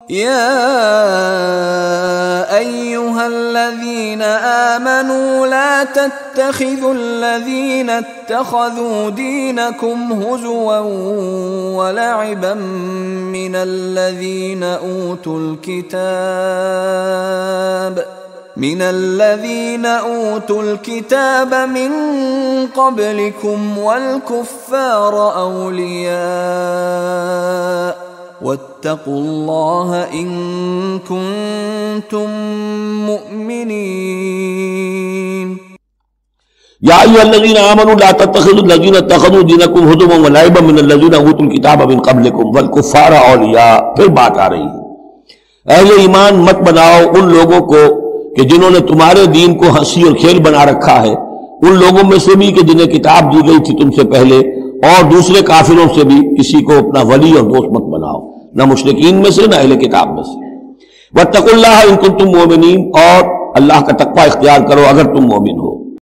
या अय्युहल्लज़ीना आमनू ला तत्तखिज़ुल्लज़ीना इत्तखज़ू दीनकुम हुज़ुवन व लअबन मिनल्लज़ीना ऊतुल किताब मिन क़ब्लिकुम वल कुफ़्फ़ार औलिया वत्तक़ुल्लाह इन कुन्तुम मुअमिनीन। या अय्युहल्लज़ीना आमनू ला तत्तखिज़ुल्लज़ीना इत्तखज़ू दीनकुम हुज़ुवन व लअबन मिनल्लज़ीना ऊतुल किताब मिन क़ब्लिकुम वल कुफ़्फ़ार औलिया। फिर बात आ रही है, अहले ईमान मत बनाओ उन लोगों को कि जिन्होंने तुम्हारे दीन को हंसी और खेल बना रखा है, उन लोगों में से भी कि जिन्हें किताब दी गई थी तुमसे पहले, और दूसरे काफिरों से भी किसी को अपना वली और दोस्त मत बनाओ, न मुशरिकीन में से न अहले किताब में से। वत्तकुल्लाह इन कुंतुम मुमिनीन, और अल्लाह का तक़वा इख्तियार करो अगर तुम मोमिन हो।